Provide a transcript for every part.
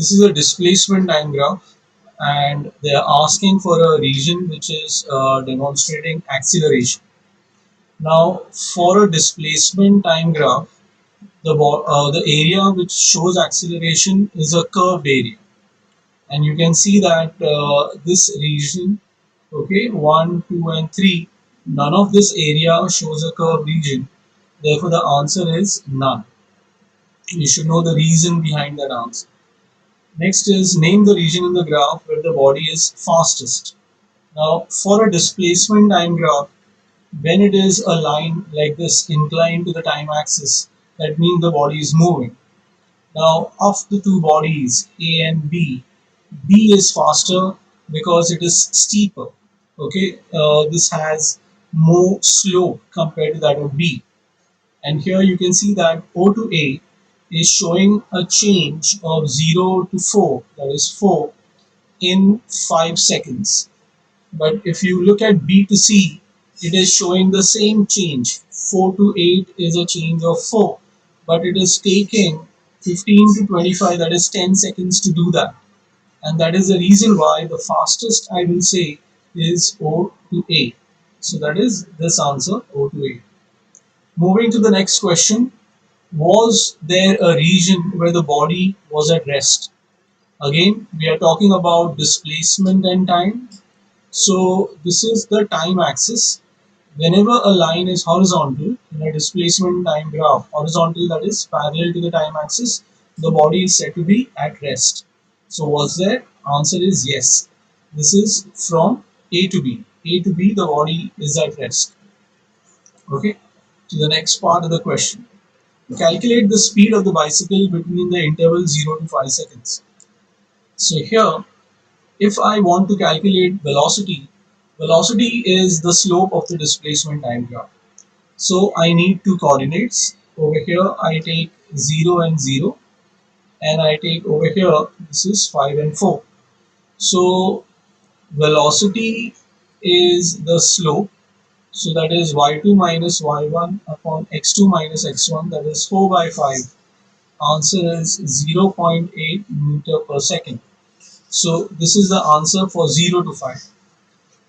This is a displacement time graph, and they are asking for a region which is demonstrating acceleration. Now, for a displacement time graph, the area which shows acceleration is a curved area, and you can see that this region, okay, 1, 2, and 3, none of this area shows a curved region. Therefore, the answer is none. You should know the reason behind that answer. Next is name the region in the graph where the body is fastest. Now, for a displacement time graph, when it is a line like this inclined to the time axis, that means the body is moving. Now, of the two bodies, A and B, B is faster because it is steeper. Okay, this has more slope compared to that of B. And here you can see that O to A is showing a change of 0 to 4, that is 4, in 5 seconds. But if you look at B to C, it is showing the same change. 4 to 8 is a change of 4, but it is taking 15 to 25, that is 10 seconds to do that. And that is the reason why the fastest I will say is O to A. So that is this answer, O to A. Moving to the next question, was there a region where the body was at rest? Again, we are talking about displacement and time. So this is the time axis. Whenever a line is horizontal in a displacement time graph, horizontal, that is parallel to the time axis, the body is said to be at rest. So was there? Answer is yes. This is from A to B. A to B, the body is at rest. Okay. To the next part of the question. Calculate the speed of the bicycle between the interval 0 to 5 seconds. So here, if I want to calculate velocity, velocity is the slope of the displacement time graph. So I need two coordinates. Over here I take 0 and 0, and I take over here, this is 5 and 4. So velocity is the slope, so that is y2 minus y1 upon x2 minus x1, that is 4 by 5. Answer is 0.8 meter per second. So this is the answer for 0 to 5.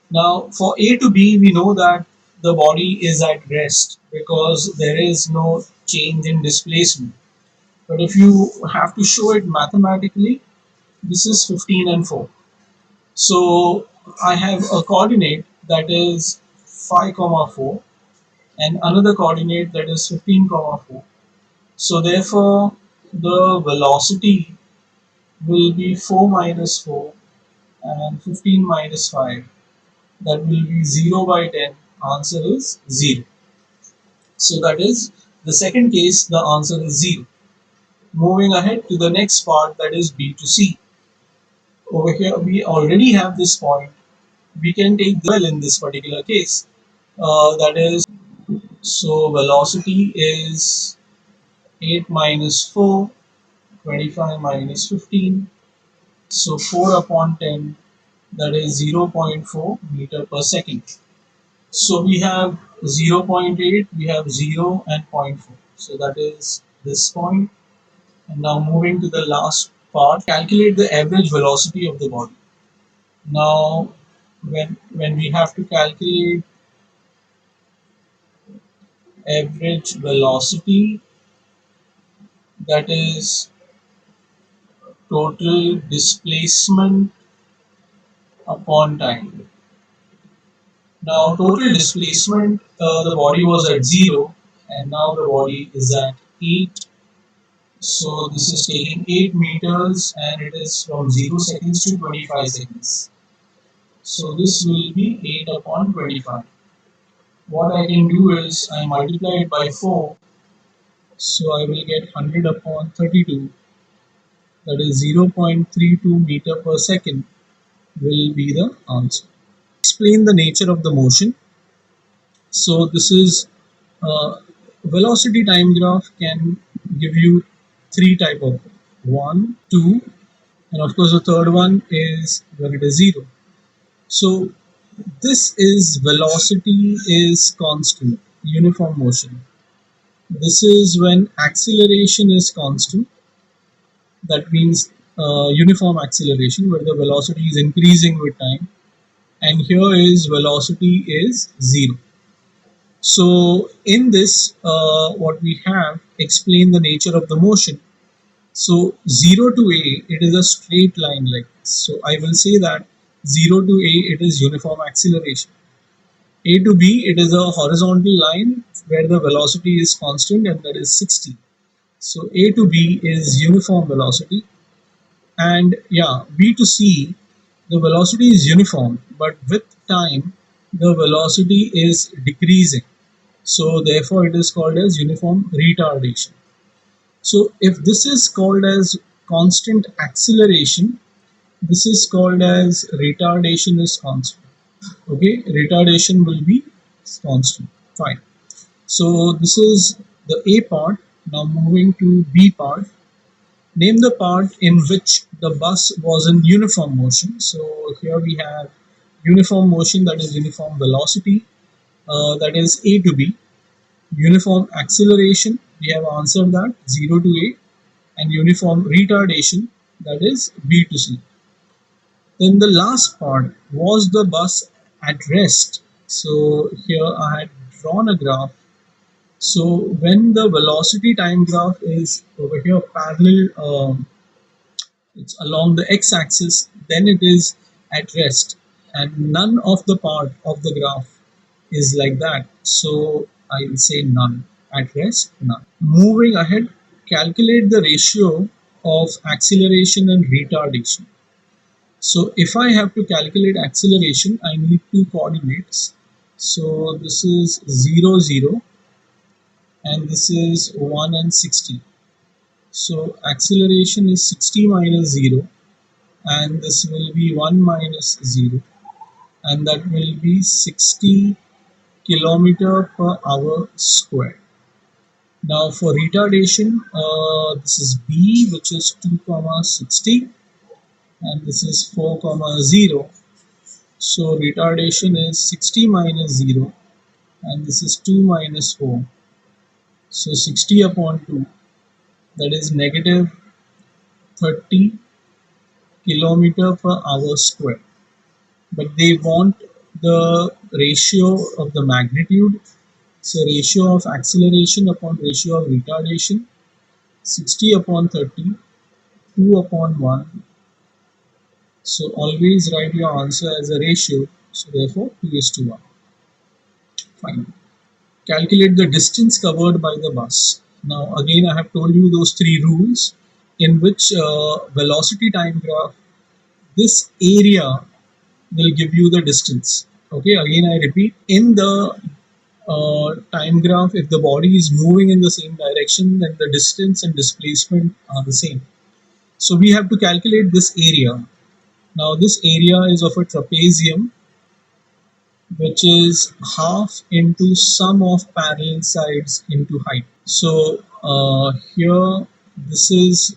Now for A to B, we know that the body is at rest because there is no change in displacement. But if you have to show it mathematically, this is 15 and 4. So I have a coordinate that is 5 comma 4 and another coordinate that is 15 comma 4. So therefore the velocity will be 4 minus 4 and 15 minus 5, that will be 0 by 10. Answer is 0. So that is the second case, the answer is 0. Moving ahead to the next part, that is B to C. Over here we already have this point. We can take the well in this particular case. That is, so velocity is 8 minus 4, 25 minus 15. So 4 upon 10, that is 0.4 meter per second. So we have 0.8, we have 0 and 0.4. So that is this point. And now moving to the last part, calculate the average velocity of the body. Now when we have to calculate average velocity, that is total displacement upon time. Now total displacement, the body was at 0 and now the body is at 8. So this is taking 8 meters and it is from 0 seconds to 25 seconds. So this will be 8 upon 25. What I can do is I multiply it by 4. So I will get 100 upon 32. That is 0.32 meter per second will be the answer. Explain the nature of the motion. So this is velocity time graph can give you three type of 1, 2, and of course the third one is when it is 0. So this is velocity is constant, uniform motion. This is when acceleration is constant. That means uniform acceleration where the velocity is increasing with time, and here is velocity is 0. So in this, what we have explain the nature of the motion. So 0 to a, it is a straight line like this. So I will say that 0 to a, it is uniform acceleration. A to b, it is a horizontal line where the velocity is constant, and that is 60. So a to b is uniform velocity, and yeah, b to c, the velocity is uniform, but with time the velocity is decreasing. So therefore it is called as uniform retardation. So if this is called as constant acceleration, this is called as retardation is constant. Okay, retardation will be constant. Fine. So this is the A part. Now moving to B part. Name the part in which the bus was in uniform motion. So here we have uniform motion, that is uniform velocity, that is A to B. Uniform acceleration, we have answered that 0 to A, and uniform retardation, that is B to C. Then the last part, was the bus at rest. So here I had drawn a graph. So when the velocity time graph is over here parallel, it's along the x-axis, then it is at rest, and none of the part of the graph is like that. So I will say none. At rest, none. Moving ahead, calculate the ratio of acceleration and retardation. So if I have to calculate acceleration, I need two coordinates. So this is 0, 0, and this is 1 and 60. So acceleration is 60 minus 0, and this will be 1 minus 0, and that will be 60 kilometer per hour square. Now for retardation, this is B, which is 2 comma 60, and this is 4 comma 0. So retardation is 60 minus 0, and this is 2 minus 4. So 60 upon 2, that is negative 30 kilometer per hour square. But they want the ratio of the magnitude. So ratio of acceleration upon ratio of retardation, 60 upon 30, 2 upon 1. So always write your answer as a ratio. So therefore 2 is to 1. Fine. Calculate the distance covered by the bus. Now again I have told you those three rules in which velocity time graph, this area will give you the distance. Okay, again I repeat, in the time graph, if the body is moving in the same direction, then the distance and displacement are the same. So we have to calculate this area. Now this area is of a trapezium, which is half into sum of parallel sides into height. So here this is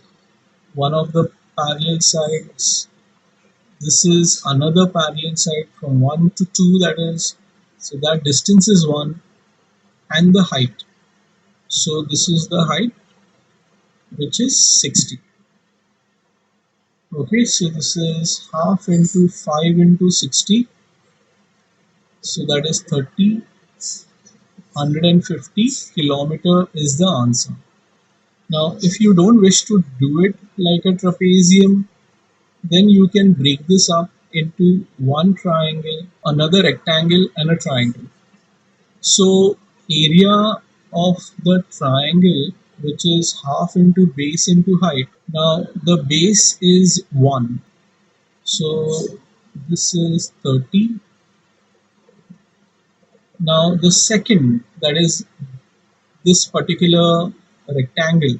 one of the parallel sides. This is another parallel side from 1 to 2, that is, so that distance is 1, and the height. So this is the height, which is 60. Okay, so this is half into 5 into 60. So that is 30, 150 kilometer is the answer. Now, if you don't wish to do it like a trapezium, then you can break this up into one triangle, another rectangle, and a triangle. So area of the triangle, which is half into base into height. Now the base is 1. So this is 30. Now the second, that is this particular rectangle,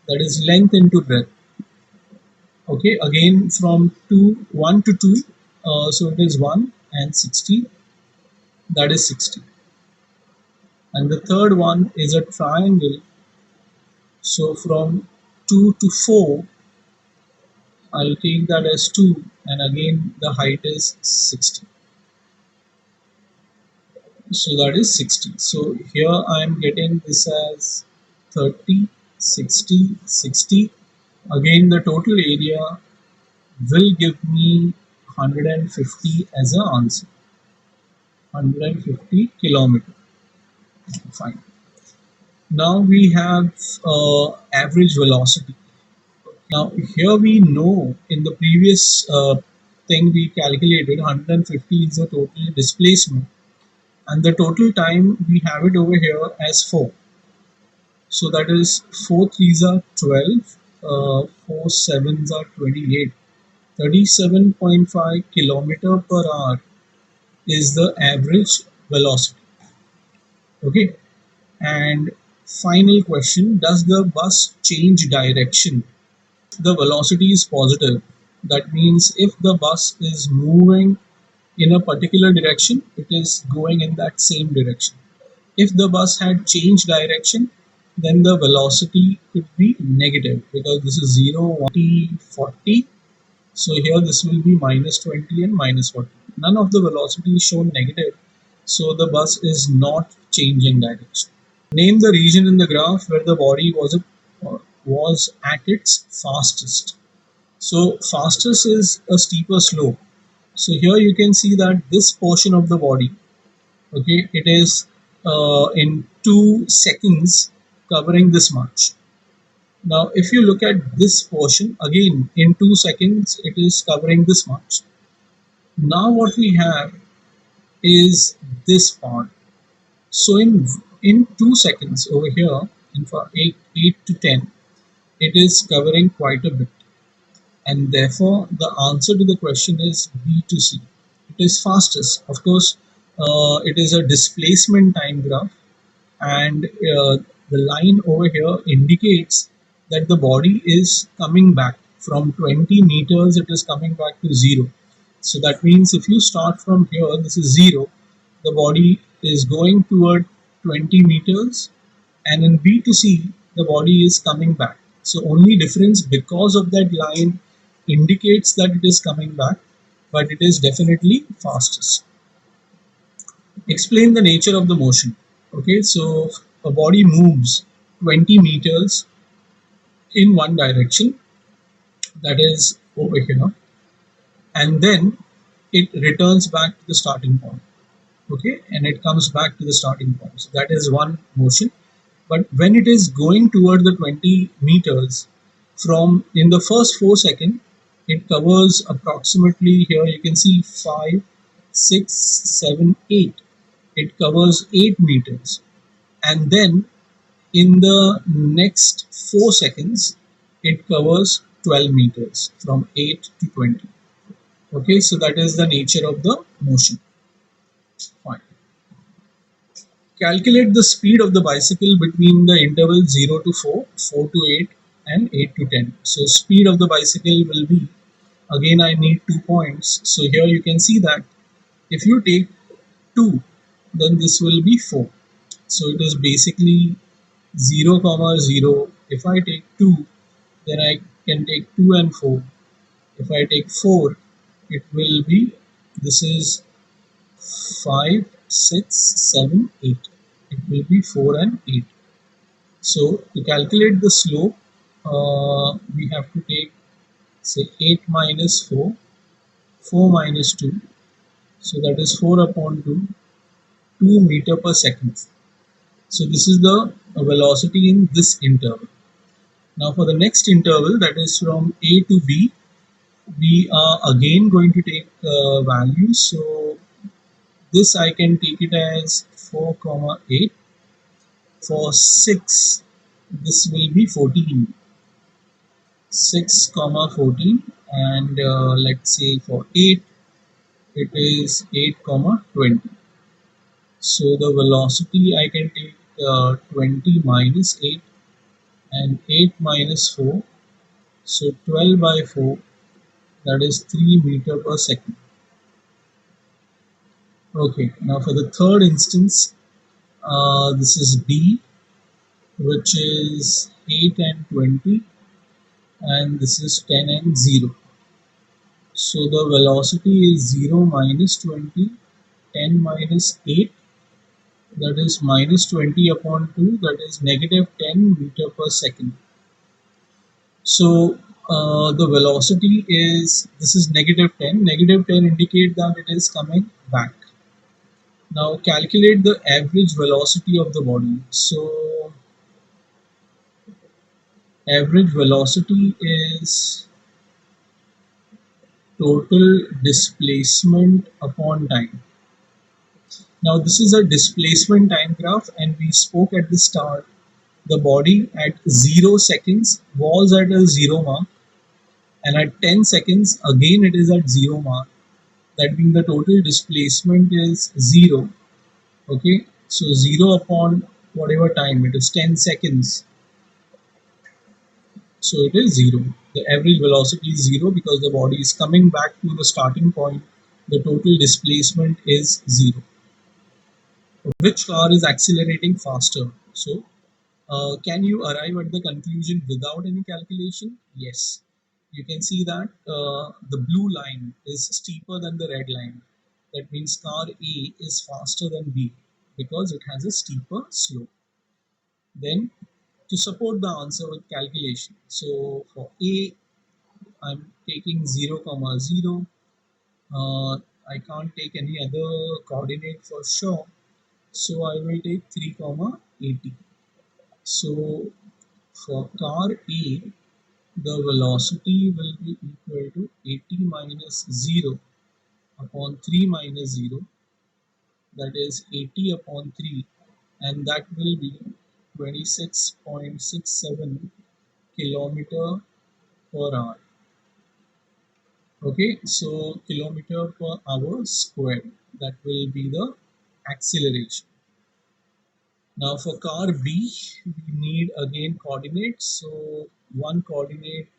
that is length into breadth. Okay, again from 1 to 2, so it is 1 and 60, that is 60. And the third one is a triangle. So from 2 to 4, I'll take that as 2, and again the height is 60. So that is 60. So here I am getting this as 30, 60, 60. Again, the total area will give me 150 as an answer. 150 kilometer. Fine. Now we have average velocity. Now here we know in the previous thing we calculated 150 is the total displacement, and the total time we have it over here as 4. So that is 4 threes are 12, 4 sevens are 28. 37.5 kilometer per hour is the average velocity. Okay. And final question, does the bus change direction? The velocity is positive. That means if the bus is moving in a particular direction, it is going in that same direction. If the bus had changed direction, then the velocity could be negative because this is 0, 1, 40. So here this will be minus 20 and minus 40. None of the velocity is shown negative. So the bus is not changing direction. Name the region in the graph where the body was at its fastest. So fastest is a steeper slope. So here you can see that this portion of the body, okay, it is in 2 seconds covering this much. Now if you look at this portion again in 2 seconds it is covering this much. Now what we have is this part. So in 2 seconds over here, in for 8 to 10, it is covering quite a bit, and therefore the answer to the question is B to C. It is fastest. Of course, it is a displacement time graph, and the line over here indicates that the body is coming back from 20 meters. It is coming back to 0. So that means if you start from here, this is 0, the body is going toward 20 meters, and in B to C the body is coming back. So only difference because of that line indicates that it is coming back, but it is definitely fastest. Explain the nature of the motion. Okay, so a body moves 20 meters in one direction, that is over here, and then it returns back to the starting point. Okay, and it comes back to the starting point. So that is one motion. But when it is going toward the 20 meters, from in the first 4 seconds, it covers approximately, here you can see 5, 6, 7, 8. It covers 8 meters. And then in the next 4 seconds, it covers 12 meters from 8 to 20. Okay, so that is the nature of the motion. Fine. Calculate the speed of the bicycle between the interval 0 to 4, 4 to 8, and 8 to 10. So speed of the bicycle will be, again I need 2 points. So here you can see that if you take 2, then this will be 4. So it is basically 0 comma 0. If I take 2, then I can take 2 and 4. If I take 4, it will be, this is 5, 6, 7, 8. It will be 4 and 8. So to calculate the slope, we have to take, say, 8 minus 4, 4 minus 2. So that is 4 upon 2, 2 meter per second. So this is the velocity in this interval. Now for the next interval, that is from A to B, we are again going to take values. So this I can take it as 4 comma 8. For 6, this will be 14. 6 comma 14, and let's say for 8 it is 8 comma 20. So the velocity I can take 20 minus 8 and 8 minus 4, so 12 by 4, that is 3 meter per second. Okay, now for the third instance, this is B, which is 8 and 20, and this is 10 and 0. So the velocity is 0 minus 20, 10 minus 8, that is minus 20 upon 2, that is negative 10 meter per second. So the velocity is, this is negative 10. Negative 10 indicate that it is coming back. Now calculate the average velocity of the body. So average velocity is total displacement upon time. Now this is a displacement time graph, and we spoke at the start the body at 0 seconds was at a 0 mark, and at 10 seconds again it is at 0 mark. That means the total displacement is 0. Okay, so 0 upon whatever time it is, 10 seconds, so it is 0. The average velocity is 0 because the body is coming back to the starting point. The total displacement is 0. Which car is accelerating faster? So can you arrive at the conclusion without any calculation? Yes, you can see that the blue line is steeper than the red line. That means car A is faster than B because it has a steeper slope. Then to support the answer with calculation, so for A I'm taking 0 comma 0. I can't take any other coordinate for sure, so I will take 3 comma 80. So for car A, the velocity will be equal to 80 minus 0 upon 3 minus 0, that is 80 upon 3, and that will be 26.67 kilometer per hour. Okay, so kilometer per hour squared, that will be the acceleration. Now for car B, we need again coordinates. So one coordinate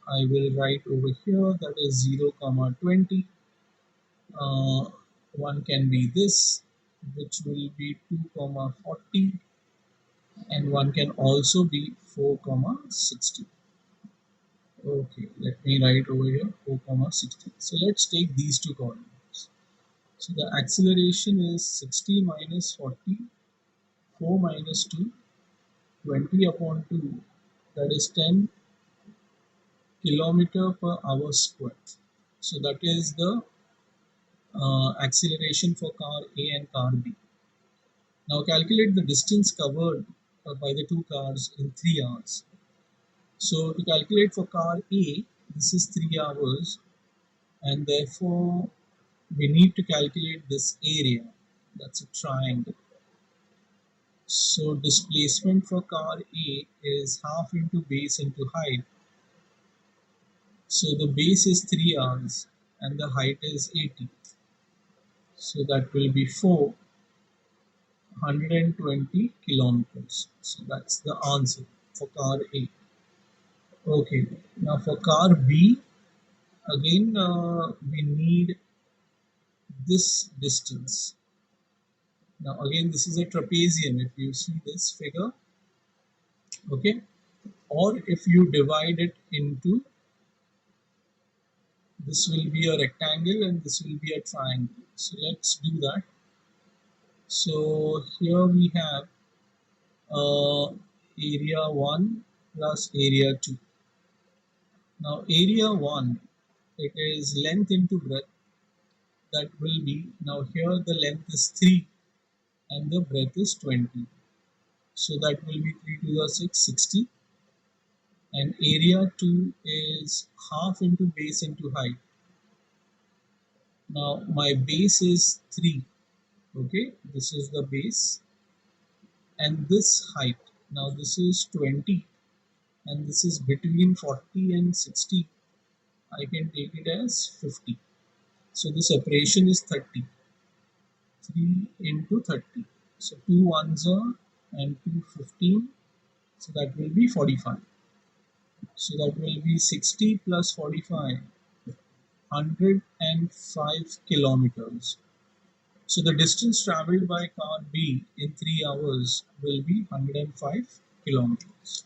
I will write over here, that is 0 comma 20. One can be this, which will be 2 comma 40, and one can also be 4 comma 60. Okay, let me write over here 4 comma 60. So let's take these two coordinates. So the acceleration is 60 minus 40, 4 minus 2, 20 upon 2, that is 10 kilometer per hour square. So that is the acceleration for car A and car B. Now calculate the distance covered by the two cars in 3 hours. So to calculate for car A, this is 3 hours, and therefore we need to calculate this area. That's a triangle. So displacement for car A is half into base into height. So the base is 3 hours and the height is 80. So that will be 420 kilometers. So that's the answer for car A. Okay, now for car B, again we need this distance. Now again this is a trapezium if you see this figure, okay, or if you divide it into, this will be a rectangle and this will be a triangle. So let's do that. So here we have area 1 plus area 2. Now area 1, it is length into breadth, that will be, now here the length is 3 and the breadth is 20. So that will be 3 to the 6, 60. And area 2 is half into base into height. Now my base is 3. Okay, this is the base, and this height, now this is 20, and this is between 40 and 60. I can take it as 50. So the separation is 30. 3 into 30. So 2 ones are and 2 15. So that will be 45. So that will be 60 plus 45, 105 kilometers. So the distance traveled by car B in 3 hours will be 105 kilometers.